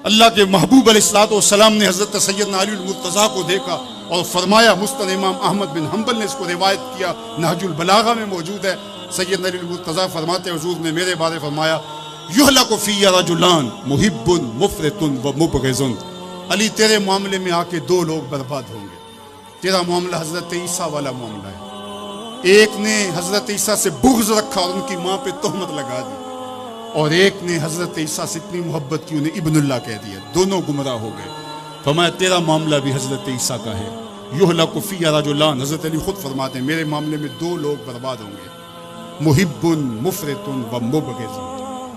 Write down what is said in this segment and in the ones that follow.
اللہ کے محبوب علیہ الصلوۃ والسلام نے حضرت سیدنا علی المرتضیٰ کو دیکھا اور فرمایا، مسند امام احمد بن حنبل نے اس کو روایت کیا، نہج البلاغہ میں موجود ہے، سیدنا علی المرتضیٰ فرماتے حضور نے میرے بارے فرمایا، یہلک فی رجلان محب مفرط و مبغض، علی تیرے معاملے میں آ کے دو لوگ برباد ہوں گے۔ تیرا معاملہ حضرت عیسیٰ والا معاملہ ہے، ایک نے حضرت عیسیٰ سے بغض رکھا اور ان کی ماں پہ تہمت لگا دی، اور ایک نے حضرت عیسیٰ سے اتنی محبت کی انہیں ابن اللہ کہہ دیا، دونوں گمراہ ہو گئے۔ فرمایا تیرا معاملہ بھی حضرت عیسیٰ کا ہے، یہلک فی رجلان، حضرت علی خود فرماتے ہیں میرے معاملے میں دو لوگ برباد ہوں گے، محب مفرط و مبغض،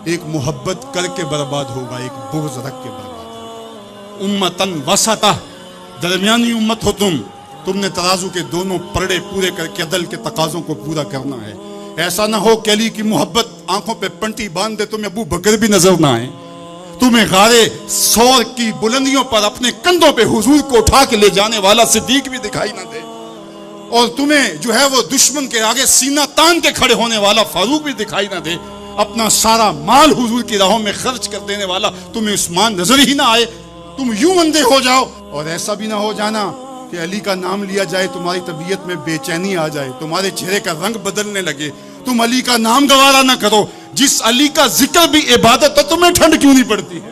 ایک محبت کر کے برباد ہوگا، ایک بغض رکھ کے برباد ہوگا۔ امتن وسطہ، درمیانی امت ہو تم نے ترازو کے دونوں پلڑے پورے کر کے عدل کے تقاضوں کو پورا کرنا ہے۔ ایسا نہ ہو کہ علی کی محبت آنکھوں پہ پنٹی باندھ دے، تمہیں ابو بکر بھی نظر نہ آئے، تمہیں غارے سور کی بلندیوں پر اپنے کندھوں پہ حضور کو اٹھا کے لے جانے والا صدیق بھی دکھائی نہ دے، اور تمہیں جو ہے وہ دشمن کے آگے سینہ تان کے کھڑے ہونے والا فاروق بھی دکھائی نہ دے، اپنا سارا مال حضور کی راہوں میں خرچ کر دینے والا تمہیں عثمان نظر ہی نہ آئے، تم یوں اندھے ہو جاؤ۔ اور ایسا بھی نہ ہو جانا کہ علی کا نام لیا جائے تمہاری طبیعت میں بے چینی آ جائے، تمہارے چہرے کا رنگ بدلنے لگے، تم علی کا نام گوارا نہ کرو۔ جس علی کا ذکر بھی عبادت ہے، تمہیں ٹھنڈ کیوں نہیں پڑتی ہے،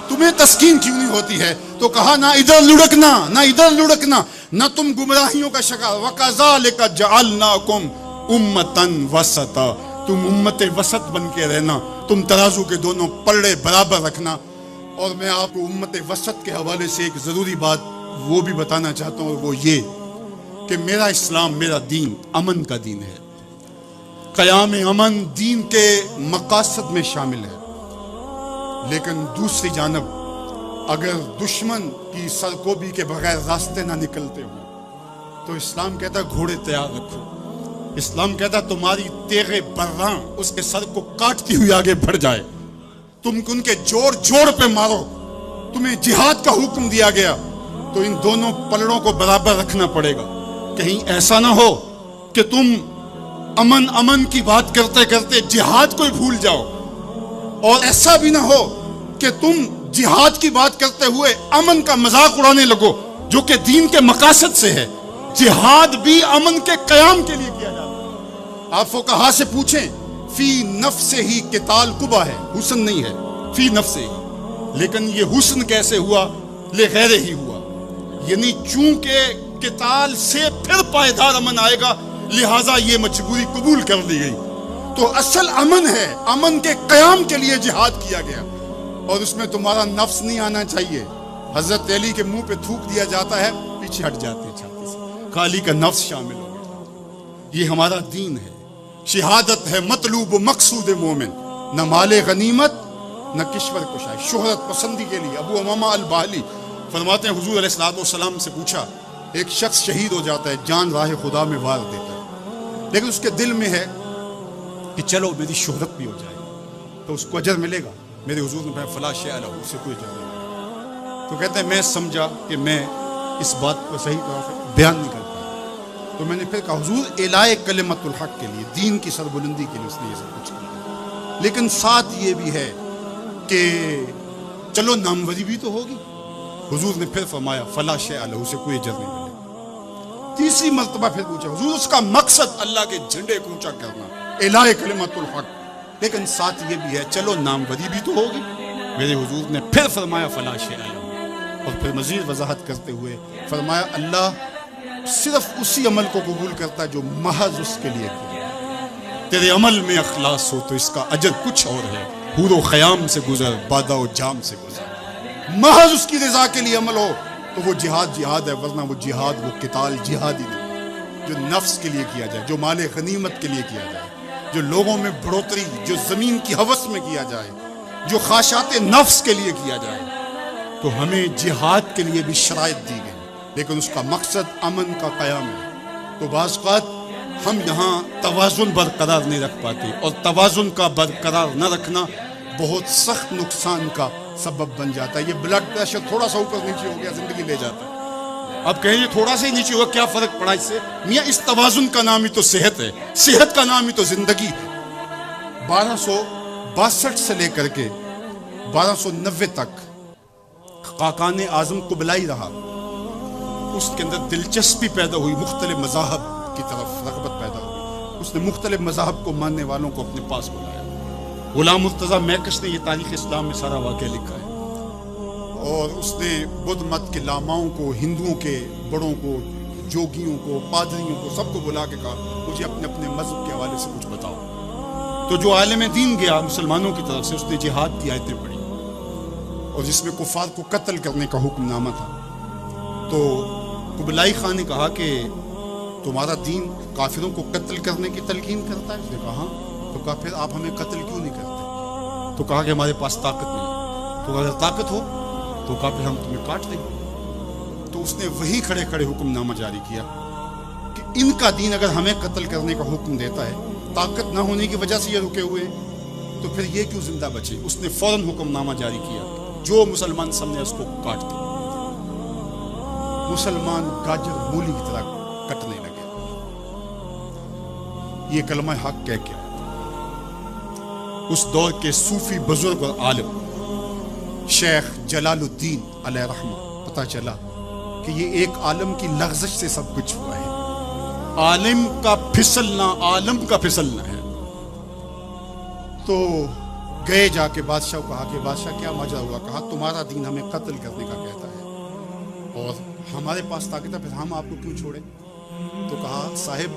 تمہیں تسکین کیوں نہیں ہوتی ہے؟ تو کہا نہ ادھر لڑکنا نہ ادھر لڑکنا، نہ تم گمراہیوں کا شکار۔ وَكَذَلِكَ جَعَلْنَاكُمْ أُمَّةً وَسَطًا، تم امت وسط بن کے رہنا، تم ترازو کے دونوں پلڑے برابر رکھنا۔ اور میں آپ کو امت وسط کے حوالے سے ایک ضروری بات وہ بھی بتانا چاہتا ہوں، وہ یہ کہ میرا اسلام، میرا دین امن کا دین ہے، قیام امن دین کے مقاصد میں شامل ہے، لیکن دوسری جانب اگر دشمن کی سرکوبی کے بغیر راستے نہ نکلتے ہوں تو اسلام کہتا ہے گھوڑے تیار رکھو، اسلام کہتا ہے تمہاری تیغ براں اس کے سر کو کاٹتی ہوئی آگے بڑھ جائے، تم ان کے جوڑ جوڑ پہ مارو، تمہیں جہاد کا حکم دیا گیا تو ان دونوں پلڑوں کو برابر رکھنا پڑے گا۔ کہیں ایسا نہ ہو کہ تم امن کی بات کرتے کرتے جہاد کو ہی بھول جاؤ، اور ایسا بھی نہ ہو کہ تم جہاد کی بات کرتے ہوئے امن کا مذاق اڑانے لگو جو کہ دین کے مقاصد سے ہے۔ جہاد بھی امن کے قیام کے لیے کیا جاتا ہے۔ آپ فقہا سے پوچھیں، فی نفس ہی قتال قبا ہے، حسن نہیں ہے، فی نفس ہی، لیکن یہ حسن کیسے ہوا؟ لغیر ہی ہوا، یعنی چونکہ قتال سے پھر پائیدار امن آئے گا، لہٰذا یہ مجبوری قبول کر لی گئی۔ تو اصل امن ہے، امن کے قیام کے لیے جہاد کیا گیا، اور اس میں تمہارا نفس نہیں آنا چاہیے۔ حضرت علی کے منہ پہ تھوک دیا جاتا ہے، پیچھے ہٹ جاتے ہیں چھاتی سے، علی کا نفس شامل ہو گیا۔ یہ ہمارا دین ہے، شہادت ہے مطلوب و مقصود مومن، نہ مال غنیمت نہ کشور کشائی، شہرت پسندی کے لیے۔ ابو امامہ الباہلی فرماتے ہیں حضور علیہ الصلوۃ والسلام سے پوچھا، ایک شخص شہید ہو جاتا ہے، جان راہ خدا میں وار دیتا ہے، لیکن اس کے دل میں ہے کہ چلو میری شہرت بھی ہو جائے تو اس کو اجر ملے گا۔ میرے حضور نے کہا فلا شیء لہ، اسے کوئی اجر نہیں ملے گا۔ تو کہتے ہیں میں سمجھا کہ میں اس بات کو صحیح طرح سے بیان نہیں کر پایا، تو میں نے پھر کہا حضور اعلاء کلمت الحق کے لیے، دین کی سربلندی کے لیے اس نے یہ سب کچھ کیا، لیکن ساتھ یہ بھی ہے کہ چلو ناموری بھی تو ہوگی۔ حضور نے پھر فرمایا فلا شیء لہ، اسے کوئی اجر نہیں ملے گا۔ تیسری مرتبہ پھر پوچھا حضور اس کا مقصد اللہ کے جھنڈے کو اونچا کرنا، اعلاء کلمت الحق، لیکن ساتھ یہ بھی ہے چلو ناموری بھی تو ہوگی۔ میرے حضور نے پھر فرمایا فلا شیء لہ، اور پھر مزید وضاحت کرتے ہوئے فرمایا اللہ صرف اسی عمل کو قبول کرتا ہے جو محض اس کے لیے کیا، تیرے عمل میں اخلاص ہو تو اس کا اجر کچھ اور ہے، حور و خیام سے گزر، بادہ و جام سے گزر، محض اس کی رضا کے لیے عمل ہو تو وہ جہاد جہاد ہے، ورنہ وہ جہاد، وہ قتال جہاد ہی نہیں، جو نفس کے لیے کیا جائے، جو مال غنیمت کے لیے کیا جائے، جو لوگوں میں بڑھوتری، جو زمین کی ہوس میں کیا جائے، جو خواہشات نفس کے لیے کیا جائے، تو ہمیں جہاد کے لیے بھی شرائط دی گئی، لیکن اس کا مقصد امن کا قیام ہے۔ تو بعض اوقات ہم یہاں توازن برقرار نہیں رکھ پاتے، اور توازن کا برقرار نہ رکھنا بہت سخت نقصان کا سبب بن جاتا ہے۔ یہ بلڈ پریشر تھوڑا سا اوپر نیچے ہو گیا زندگی لے جاتا ہے، اب کہیں یہ تھوڑا سا ہی نیچے ہوا کیا فرق پڑا اس سے؟ میاں اس توازن کا نام ہی تو صحت ہے، صحت کا نام ہی تو زندگی ہے۔ 1262 سے لے کر کے 1290 تک خاقان اعظم قبلائی رہا، اس کے اندر دلچسپی پیدا ہوئی، مختلف مذاہب کی طرف رغبت پیدا ہوئی، اس نے مختلف مذاہب کو ماننے والوں کو اپنے پاس بلایا۔ غلام مرتضیٰ میکش نے یہ تاریخ اسلام میں سارا واقعہ لکھا ہے، اور اس نے بدھ مت کے لاماؤں کو، ہندوؤں کے بڑوں کو، جوگیوں کو، پادریوں کو، سب کو بلا کے کہا مجھے اپنے اپنے مذہب کے حوالے سے کچھ بتاؤ۔ تو جو عالم دین گیا مسلمانوں کی طرف سے، اس نے جہاد کی آیتیں پڑھی، اور جس میں کفار کو قتل کرنے کا حکم نامہ تھا۔ تو قبلائی خان نے کہا کہ تمہارا دین کافروں کو قتل کرنے کی تلقین کرتا ہے؟ اس نے کہا ہاں۔ تو کہا پھر آپ ہمیں قتل کیوں نہیں کرتے؟ تو کہا کہ ہمارے پاس طاقت نہیں۔ تو اگر طاقت ہو تو کہا پھر ہم تمہیں کاٹ دیں گے۔ تو اس نے وہی کھڑے کھڑے حکم نامہ جاری کیا کہ ان کا دین اگر ہمیں قتل کرنے کا حکم دیتا ہے، طاقت نہ ہونے کی وجہ سے یہ رکے ہوئے، تو پھر یہ کیوں زندہ بچے؟ اس نے فوراً حکم نامہ جاری کیا، جو مسلمان سامنے اس کو کاٹ دے۔ مسلمان گاجر مولی کی طرح کٹنے لگے۔ یہ کلمہ حق کہہ کے اس دور کے صوفی بزرگ اور عالم شیخ جلال الدین علیہ رحمہ پتہ چلا کہ یہ ایک عالم کی لغزش سے سب کچھ ہوا ہے، عالم کا پھسلنا عالم کا پھسلنا ہے۔ تو گئے جا کے بادشاہ کو کہا کہ بادشاہ کیا ماجرا ہوا؟ کہا تمہارا دین ہمیں قتل کرنے کا کہتا ہے اور ہمارے پاس طاقت ہے، پھر ہم آپ کو کیوں چھوڑیں؟ تو کہا صاحب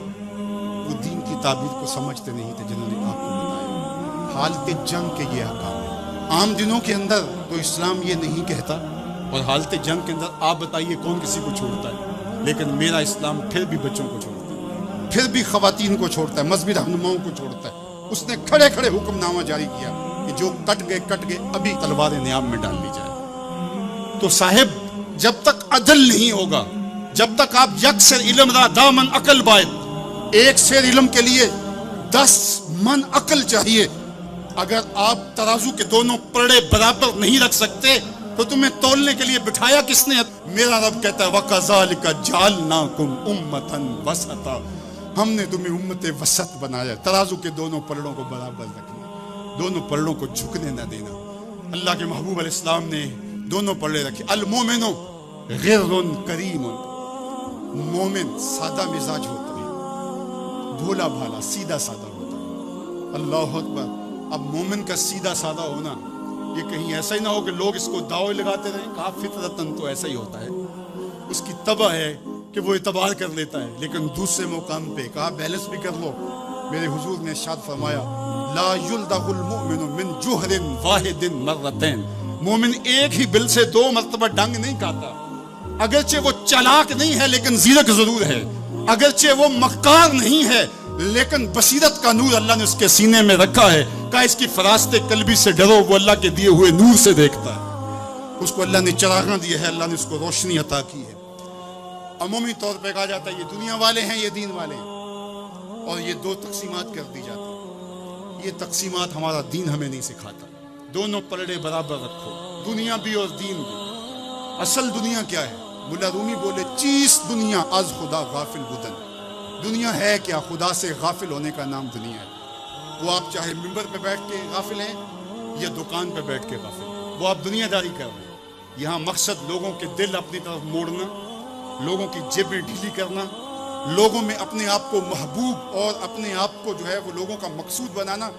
وہ دین کی تعبیر کو سمجھتے نہیں تھے جنہوں نے آپ کو بتایا۔ حالت جنگ کے یہ احکام ہے۔ عام دنوں کے اندر تو اسلام یہ نہیں کہتا، اور حالت جنگ کے اندر آپ بتائیے کون کسی کو چھوڑتا ہے؟ لیکن میرا اسلام پھر بھی بچوں کو چھوڑتا ہے، پھر بھی خواتین کو چھوڑتا ہے، مذہبی رہنماؤں کو چھوڑتا ہے۔ اس نے کھڑے کھڑے حکم نامہ جاری کیا کہ جو کٹ گئے ابھی تلوار نیام میں ڈال لی جائے۔ تو صاحب جب تک عدل نہیں ہوگا، جب تک آپ یک سیر علم را دامن عقل باید، ایک سیر علم کے لیے 10 من عقل چاہیے۔ اگر آپ ترازو کے دونوں پلڑے برابر نہیں رکھ سکتے تو تمہیں تولنے کے لیے بٹھایا کس نے؟ میرا رب کہتا ہے وَكَذَلِكَ جَعَلْنَاكُمْ أُمَّةً وَسَطًا، ہم نے تمہیں امت وسط بنایا۔ ترازو کے دونوں پلڑوں کو برابر رکھنا، دونوں پلڑوں کو جھکنے نہ دینا۔ اللہ کے محبوب علیہ السلام نے دونوں پلڑے رکھے۔ المومن غر کریم، مومن سادہ مزاج ہوتا ہے، بھولا بھالا سیدھا سادہ ہوتا ہے۔ اللہ اکبر۔ اب مومن کا سیدھا سادہ ہونا یہ کہیں ایسا ہی نہ ہو کہ لوگ اس کو دعوے لگاتے رہیں۔ کہا فطرتاً تو ایسا ہی ہوتا ہے، اس کی طبع ہے کہ وہ اعتبار کر لیتا ہے، لیکن دوسرے مقام پہ کہا بیلنس بھی کر لو۔ میرے حضور نے ارشاد فرمایا لا یلدغ المؤمن من جوہر واحد مرتين، مومن ایک ہی بل سے 2 مرتبہ ڈنگ نہیں کھاتا۔ اگرچہ وہ چالاک نہیں ہے لیکن زیرک ضرور ہے، اگرچہ وہ مکار نہیں ہے لیکن بصیرت کا نور اللہ نے اس کے سینے میں رکھا ہے۔ کہا اس کی فراست قلبی سے ڈرو، وہ اللہ کے دیے ہوئے نور سے دیکھتا ہے۔ اس کو اللہ نے چراغاں دی ہے، اللہ نے اس کو روشنی عطا کی ہے۔ عمومی طور پہ کہا جاتا ہے یہ دنیا والے ہیں، یہ دین والے ہیں، اور یہ 2 تقسیمات کر دی جاتی ہیں۔ یہ تقسیمات ہمارا دین ہمیں نہیں سکھاتا۔ دونوں پلڑے برابر رکھو، دنیا بھی اور دین بھی۔ اصل دنیا کیا ہے؟ مولا رومی بولے چیز دنیا از خدا غافل بدن، دنیا ہے کیا؟ خدا سے غافل ہونے کا نام دنیا ہے۔ وہ آپ چاہے ممبر پہ بیٹھ کے غافل ہیں یا دکان پہ بیٹھ کے غافل ہیں، وہ آپ دنیا داری کر رہے ہیں۔ یہاں مقصد لوگوں کے دل اپنی طرف موڑنا، لوگوں کی جیبیں ڈھیلی کرنا، لوگوں میں اپنے آپ کو محبوب اور اپنے آپ کو جو ہے وہ لوگوں کا مقصود بنانا،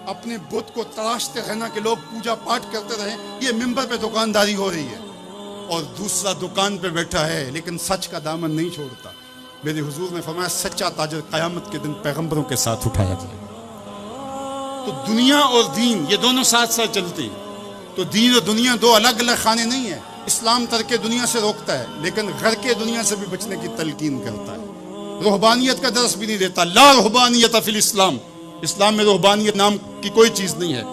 اپنے بت کو تراشتے رہنا کہ لوگ پوجا پاٹ کرتے رہیں۔ یہ ممبر پہ دکانداری ہو رہی ہے، اور دوسرا دکان پہ بیٹھا ہے لیکن سچ کا دامن نہیں چھوڑتا۔ میرے حضور نے فرمایا سچا تاجر قیامت کے دن پیغمبروں کے ساتھ اٹھایا جائے۔ تو دنیا اور دین یہ دونوں ساتھ ساتھ چلتے ہیں۔ تو دین اور دنیا 2 الگ الگ خانے نہیں ہیں۔ اسلام ترک دنیا سے روکتا ہے لیکن گھر کے دنیا سے بھی بچنے کی تلقین کرتا ہے۔ رہبانیت کا درس بھی نہیں دیتا۔ لا رہبانیت فی الاسلام، اسلام میں رہبانیت نام کی کوئی چیز نہیں ہے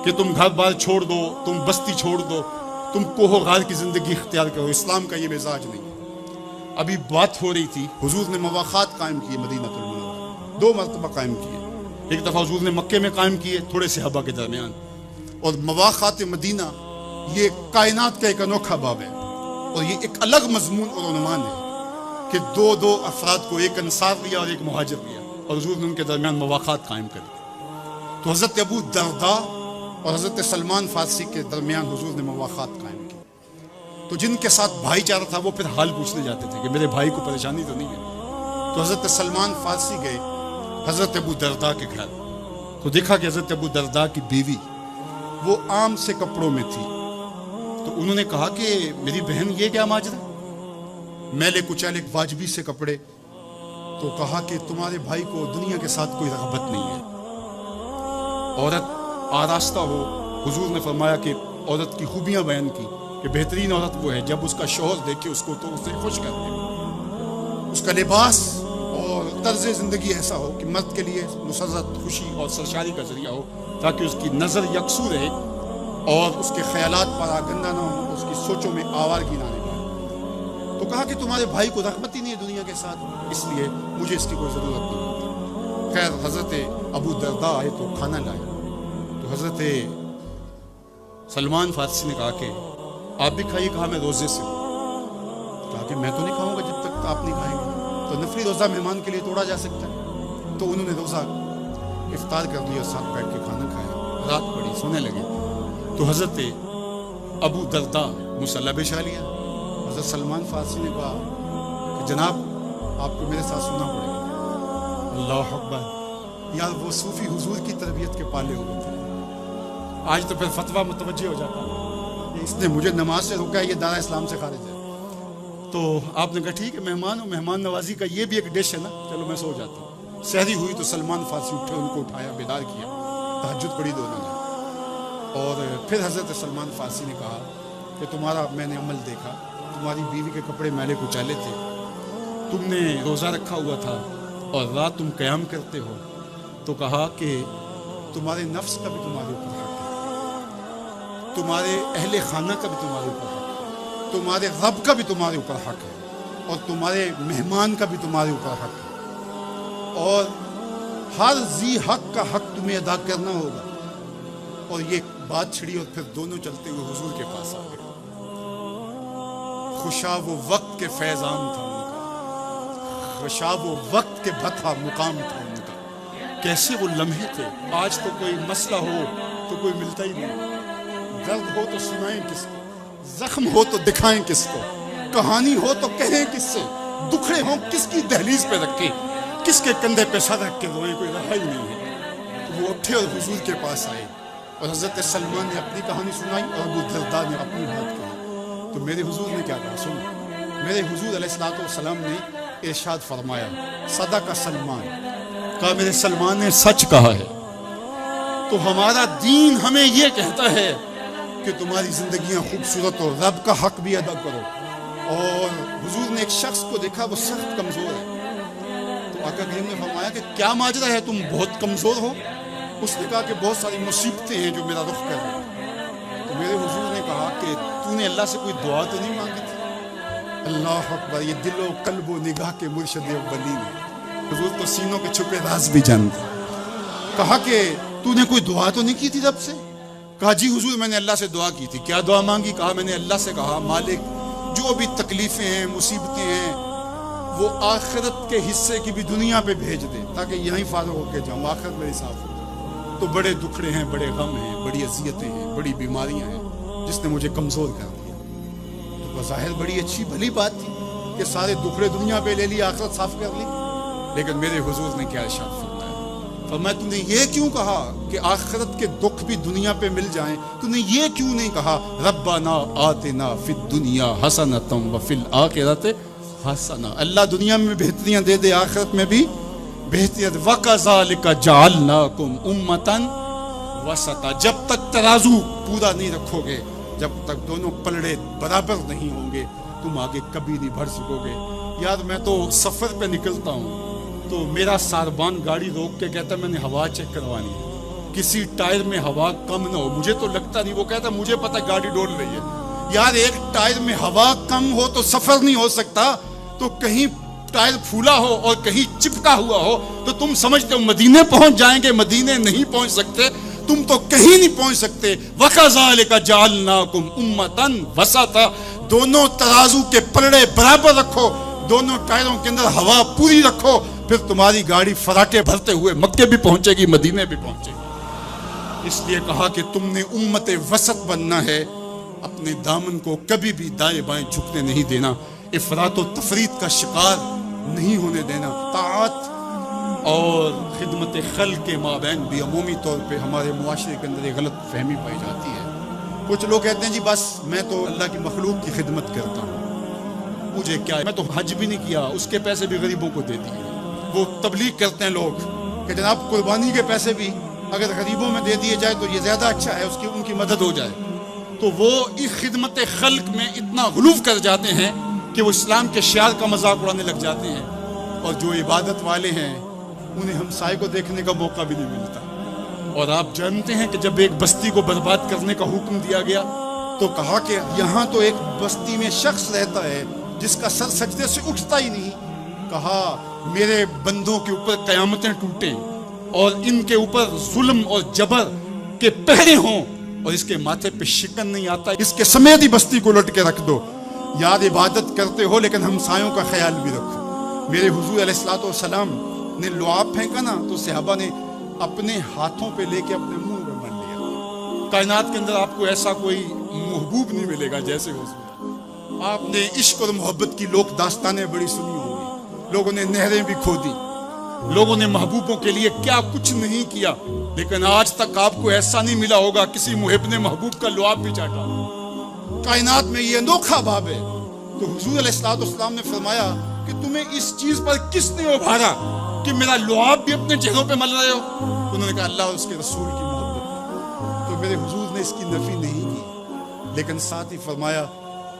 کہ تم گھر بار چھوڑ دو، تم بستی چھوڑ دو، تم کوہ غار کی زندگی اختیار کرو۔ اسلام کا یہ مزاج نہیں ہے۔ ابھی بات ہو رہی تھی، حضور نے مواخات قائم کیے مدینہ المنورہ، 2 مرتبہ قائم کیے۔ ایک دفعہ حضور نے مکے میں قائم کیے تھوڑے صحابہ کے درمیان، اور مواخات مدینہ یہ کائنات کا ایک انوکھا باب ہے، اور یہ ایک الگ مضمون اور عنوان ہے کہ 2 افراد کو، ایک انصار لیا اور ایک مہاجر لیا، اور حضور نے ان کے درمیان مواخات قائم کر دی۔ تو حضرت ابو درداء اور حضرت سلمان فارسی کے درمیان حضور نے مواخات قائم کی۔ تو جن کے ساتھ بھائی چارہ تھا وہ پھر حال پوچھنے جاتے تھے کہ میرے بھائی کو پریشانی تو نہیں ہے. تو حضرت سلمان فارسی گئے حضرت ابو درداء کے گھر, تو دیکھا کہ حضرت ابو درداء کی بیوی وہ عام سے کپڑوں میں تھی. تو انہوں نے کہا کہ میری بہن یہ کیا ماجرا, میلے کچیلے واجبی سے کپڑے. تو کہا کہ تمہارے بھائی کو دنیا کے ساتھ کوئی رغبت نہیں ہے, عورت آراستہ ہو. حضور نے فرمایا کہ عورت کی خوبیاں بیان کی کہ بہترین عورت وہ ہے جب اس کا شوہر دیکھے اس کو تو اسے خوش کر دے, اس کا لباس اور طرز زندگی ایسا ہو کہ مرد کے لیے مسرت, خوشی اور سرشاری کا ذریعہ ہو, تاکہ اس کی نظر یکسو رہے اور اس کے خیالات پر آگندہ نہ ہو, اس کی سوچوں میں آوارگی نہ رہے. تو کہا کہ تمہارے بھائی کو رغبت ہی نہیں ہے دنیا کے ساتھ, اس لیے مجھے اس کی کوئی ضرورت نہیں. خیر حضرت ابو درداء آئے تو کھانا لائے. تو حضرت سلمان فارسی نے کہا کہ آپ بھی کھائیے. کہا میں روزے سے ہوں. کہا کہ میں تو نہیں کھاؤں گا جب تک آپ نہیں کھائیں گے. تو نفلی روزہ مہمان کے لیے توڑا جا سکتا ہے. تو انہوں نے روزہ افطار کر لیا, ساتھ بیٹھ کے کھانا کھایا. رات پڑی, سونے لگے. تو حضرت ابو درداء مصلی بچھا لیا. حضرت سلمان فارسی نے کہا کہ جناب آپ کو میرے ساتھ سننا پڑے گا. اللہ اکبر. یار وہ صوفی حضور کی تربیت کے پالے ہوئے تھے. آج تو پھر فتویٰ متوجہ ہو جاتا ہے, اس نے مجھے نماز سے روکا ہے, یہ دارا اسلام سے خارج ہے. تو آپ نے کہا ٹھیک ہے, مہمان ہو, مہمان نوازی کا یہ بھی ایک ڈش ہے نا, چلو میں سو جاتا ہوں. سحری ہوئی تو سلمان فارسی اٹھے, ان کو اٹھایا, بیدار کیا, تہجد پڑھی دونوں نے. اور پھر حضرت سلمان فارسی نے کہا کہ تمہارا میں نے عمل دیکھا, تمہاری بیوی کے کپڑے میلے کچیلے تھے, تم نے روزہ رکھا ہوا تھا اور رات تم قیام کرتے ہو. تو کہا کہ تمہارے نفس کا بھی تمہارے اوپر حق ہے, تمہارے اہل خانہ کا بھی تمہارے اوپر حق ہے, تمہارے رب کا بھی تمہارے اوپر حق ہے, اور تمہارے مہمان کا بھی تمہارے اوپر حق ہے, اور ہر ذی حق کا حق تمہیں ادا کرنا ہوگا. اور یہ بات چھڑی اور پھر دونوں چلتے ہوئے حضور کے پاس آ گئے. خوشا وہ وقت کے فیضان تھا ان کا, خوشا وہ وقت کے بھتھا مقام تھا ان کا. کیسے وہ لمحے تھے. آج تو کوئی مسئلہ ہو تو کوئی ملتا ہی نہیں, درد ہو تو سنائیں کس کو, زخم ہو تو دکھائیں کس کو, کہانی ہو تو کہیں کس سے, دکھڑے ہوں کس کی دہلیز پہ رکھیں, کس کے کندھے پہ سر رکھ کے روئیں, کوئی رہا ہی نہیں ہے. تو وہ اٹھے اور حضور کے پاس آئے, اور حضرت سلمان نے اپنی کہانی سنائی اور ابو درداء نے اپنی بات کہی. تو میرے حضور نے کیا کہا سنو. میرے حضور علیہ الصلوۃ والسلام نے ارشاد فرمایا, صدق سلمان, کہا میرے سلمان نے سچ کہا ہے. تو ہمارا دین ہمیں یہ کہتا ہے کہ تمہاری زندگیاں خوبصورت ہو, رب کا حق بھی ادا کرو. اور حضور نے ایک شخص کو دیکھا وہ سخت کمزور ہے. تو آقا کریم نے فرمایا کہ کیا ماجرا ہے, تم بہت کمزور ہو. اس نے کہا کہ بہت ساری مصیبتیں ہیں جو میرا رخ کر رہی ہیں. تو میرے حضور نے کہا کہ تو نے اللہ سے کوئی دعا تو نہیں مانگی تھی. اللہ اکبر. یہ دل و قلب و نگاہ کے مرشد اولین ہے. حضور تو سینوں کے چھپے راز بھی جانتے. کہا کہ تو نے کوئی دعا تو نہیں کی تھی رب سے. کہا جی حضور میں نے اللہ سے دعا کی تھی. کیا دعا مانگی؟ کہا میں نے اللہ سے کہا مالک جو بھی تکلیفیں ہیں مصیبتیں ہیں وہ آخرت کے حصے کی بھی دنیا پہ بھیج دے تاکہ یہیں فارغ ہو کے جاؤں, آخرت میری صاف ہو. تو بڑے دکھڑے ہیں, بڑے غم ہیں, بڑی اذیتیں ہیں, بڑی بیماریاں ہیں جس نے مجھے کمزور کر دیا. تو بظاہر بڑی اچھی بھلی بات تھی کہ سارے دکھڑے دنیا پہ لے لی, آخرت صاف کر لی. لیکن میرے حضور نے کیا ارشاد فرمایا, فرمایا تو نے یہ کیوں کہا کہ آخرت کے دکھ بھی دنیا پہ مل جائیں, تو نے یہ کیوں نہیں کہا ربنا آتنا فی الدنیا حسنۃ وفی الآخرۃ حسنہ, اللہ دنیا میں بہتریاں دے دے آخرت میں بھی بہتریت. وَكَذَلِكَ جَعَلْنَاكُمْ أُمَّةً وَسَطًا. جب تک ترازو پورا نہیں رکھو گے, جب تک دونوں پلڑے برابر نہیں ہوں گے, تم آگے کبھی نہیں بڑھ سکو گے. یار میں تو سفر پہ نکلتا ہوں تو میرا ساربان گاڑی روک کے کہتا ہے میں نے ہوا چیک کروانی ہے, کسی ٹائر میں ہوا کم نہ ہو. مجھے تو لگتا نہیں, وہ کہتا مجھے پتہ گاڑی ڈول رہی ہے. یار ایک ٹائر میں ہوا کم ہو تو سفر نہیں ہو سکتا, تو کہیں ٹائر پھولا ہو اور کہیں چپکا ہوا ہو تو تم سمجھتے ہو مدینے پہنچ جائیں گے, مدینے نہیں پہنچ سکتے, تم تو کہیں نہیں پہنچ سکتے. وَكَذَلِكَ جَعَلْنَاكُمْ أُمَّةً وَسَطًا. دونوں ترازو کے پلڑے برابر رکھو, دونوں ٹائروں کے اندر ہوا پوری رکھو, پھر تمہاری گاڑی فراٹے بھرتے ہوئے مکے بھی پہنچے گی, مدینے بھی پہنچے گی. اس لیے کہا کہ تم نے امت وسط بننا ہے, اپنے دامن کو کبھی بھی دائیں بائیں جھکنے نہیں دینا، افراط و تفریط کا شکار نہیں ہونے دینا۔ طاعت اور خدمت خلق کے مابین بھی عمومی طور پہ ہمارے معاشرے کے اندر ایک غلط فہمی پائی جاتی ہے۔ کچھ لوگ کہتے ہیں جی بس میں تو اللہ کی مخلوق کی خدمت کرتا ہوں، مجھے کیا ہے، میں تو حج بھی نہیں کیا، اس کے پیسے بھی غریبوں کو دے دیے۔ وہ تبلیغ کرتے ہیں لوگ کہ جناب قربانی کے پیسے بھی اگر غریبوں میں دے دیے جائے تو یہ زیادہ اچھا ہے، ان کی مدد ہو جائے۔ تو وہ اس خدمت خلق میں اتنا غلو کر جاتے ہیں کہ وہ اسلام کے شعار کا مذاق اڑانے لگ جاتے ہیں، اور جو عبادت والے ہیں انہیں ہمسائے کو دیکھنے کا موقع بھی نہیں ملتا۔ اور آپ جانتے ہیں کہ جب ایک بستی کو برباد کرنے کا حکم دیا گیا تو کہا کہ یہاں تو ایک بستی میں شخص رہتا ہے جس کا سر سجدے سے اٹھتا ہی نہیں۔ کہا میرے بندوں کے اوپر قیامتیں ٹوٹیں اور ان کے اوپر ظلم اور جبر کے پہرے ہوں اور اس کے ماتھے پہ شکن نہیں آتا، اس کے سمیت ہی بستی کو لٹ کے رکھ دو۔ یاد عبادت کرتے ہو لیکن ہمسایوں کا خیال بھی رکھو۔ میرے حضور علیہ الصلوۃ والسلام نے لعاب پھینکا نا تو صحابہ نے اپنے ہاتھوں پہ لے کے اپنے منہ میں بن لیا۔ کائنات کے اندر آپ کو ایسا کوئی محبوب نہیں ملے گا جیسے حضور۔ آپ نے عشق اور محبت کی لوک داستانیں بڑی سنی ہوگی، لوگوں نے نہریں بھی کھودی، لوگوں نے محبوبوں کے لیے کیا کچھ نہیں کیا، لیکن آج تک آپ کو ایسا نہیں ملا ہوگا کسی محب نے محبوب کا لعاب بھی چاٹا۔ کائنات میں یہ انوکھا باب ہے۔ تو حضور علیہ الصلوۃ والسلام نے فرمایا کہ تمہیں اس چیز پر کس نے ابھارا کہ میرا لعاب بھی اپنے چہروں پہ مل رہے ہو؟ انہوں نے کہا اللہ اور اس کے رسول کی محبت۔ تو میرے حضور نے اس کی نفی نہیں کی، لیکن ساتھ ہی فرمایا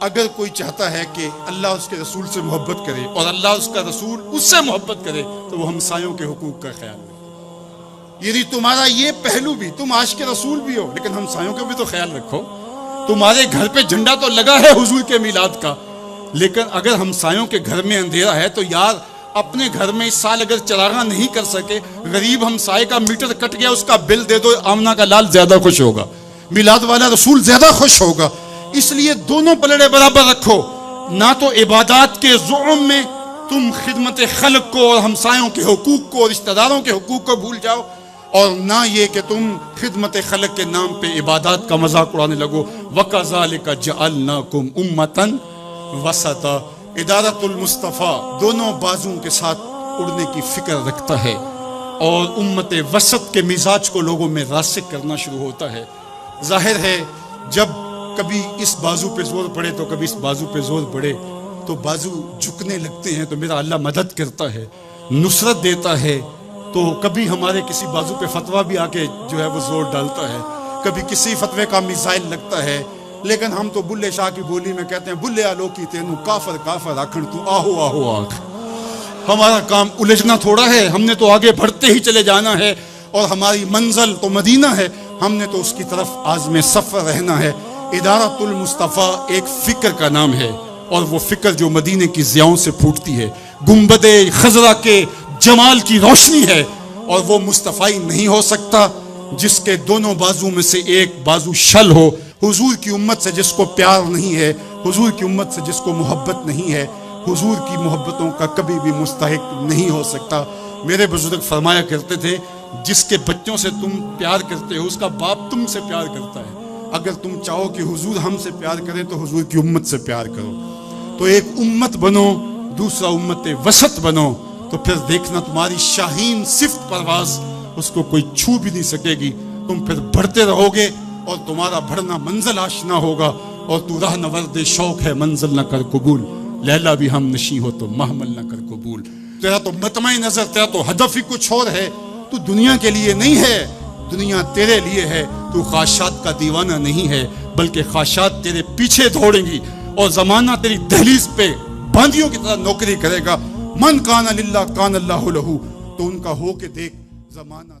اگر کوئی چاہتا ہے کہ اللہ اس کے رسول سے محبت کرے اور اللہ اس کا رسول اس سے محبت کرے تو وہ ہمسایوں کے حقوق کا خیال رکھے۔ یعنی تمہارا یہ پہلو بھی، تم عاشق رسول بھی ہو لیکن ہمسایوں کا بھی تو خیال رکھو۔ تمہارے گھر پہ جھنڈا تو لگا ہے حضور کے میلاد کا، لیکن اگر ہمسایوں کے گھر میں اندھیرا ہے تو یار اپنے گھر میں اس سال اگر چراغاں نہیں کر سکے، غریب ہمسائے کا میٹر کٹ گیا اس کا بل دے دو، آمنہ کا لال زیادہ خوش ہوگا، میلاد والا رسول زیادہ خوش ہوگا۔ اس لیے دونوں پلڑے برابر رکھو، نہ تو عبادات کے زعم میں تم خدمت خلق کو اور ہمسایوں کے حقوق کو اور رشتہ داروں کے حقوق کو بھول جاؤ، اور نہ یہ کہ تم خدمت خلق کے نام پہ عبادات کا مذاق اڑانے لگو۔ وَكَذَلِكَ جَعَلْنَاكُمْ أُمَّةً وَسَطًا۔ ادارت المصطفیٰ دونوں بازوں کے ساتھ اڑنے کی فکر رکھتا ہے اور امت وسط کے مزاج کو لوگوں میں راسخ کرنا شروع ہوتا ہے۔ ظاہر ہے جب کبھی اس بازو پہ زور پڑے تو کبھی اس بازو پہ زور پڑے تو بازو جھکنے لگتے ہیں، تو میرا اللہ مدد کرتا ہے، نصرت دیتا ہے۔ تو کبھی ہمارے کسی بازو پہ فتویٰ بھی آ کے جو ہے وہ زور ڈالتا ہے، کبھی کسی فتوے کا میزائل لگتا ہے، لیکن ہم تو بلے شاہ کی بولی میں کہتے ہیں بلے آلو کی تینوں کافر کافر آکھن تو آہو آہو آکھ۔ ہمارا کام الجھنا تھوڑا ہے، ہم نے تو آگے بڑھتے ہی چلے جانا ہے، اور ہماری منزل تو مدینہ ہے، ہم نے تو اس کی طرف عازم سفر رہنا ہے۔ ادارت المصطفیٰ ایک فکر کا نام ہے، اور وہ فکر جو مدینے کی ضیاؤں سے پھوٹتی ہے، گنبد خضرا کے جمال کی روشنی ہے، اور وہ مصطفی نہیں ہو سکتا جس کے دونوں بازو میں سے ایک بازو شل ہو۔ حضور کی امت سے جس کو پیار نہیں ہے، حضور کی امت سے جس کو محبت نہیں ہے، حضور کی محبتوں کا کبھی بھی مستحق نہیں ہو سکتا۔ میرے بزرگ فرمایا کرتے تھے جس کے بچوں سے تم پیار کرتے ہو اس کا باپ تم سے پیار کرتا ہے۔ اگر تم چاہو کہ حضور ہم سے پیار کرے تو حضور کی امت سے پیار کرو۔ تو ایک امت بنو، دوسرا امت وسط بنو، تو پھر دیکھنا تمہاری شاہین صفت پرواز اس کو کوئی چھو بھی نہیں سکے گی۔ تم پھر بڑھتے رہو گے اور تمہارا بڑھنا منزل آشنا ہوگا، اور تو راہ نورد شوق ہے منزل نہ کر قبول، لیلا بھی ہم نشیں ہو تو محمل نہ کر قبول۔ تیرا تو مطمع نظر، تیرا تو ہدف ہی کچھ اور ہے، تو دنیا کے لیے نہیں ہے، دنیا تیرے لیے ہے۔ تو خواہشات کا دیوانہ نہیں ہے، بلکہ خواہشات تیرے پیچھے دوڑیں گی، اور زمانہ تیری دہلیز پہ باندیوں کی طرح نوکری کرے گا۔ من کان للہ کان اللہ لہو، تو ان کا ہو کے دیکھ زمانہ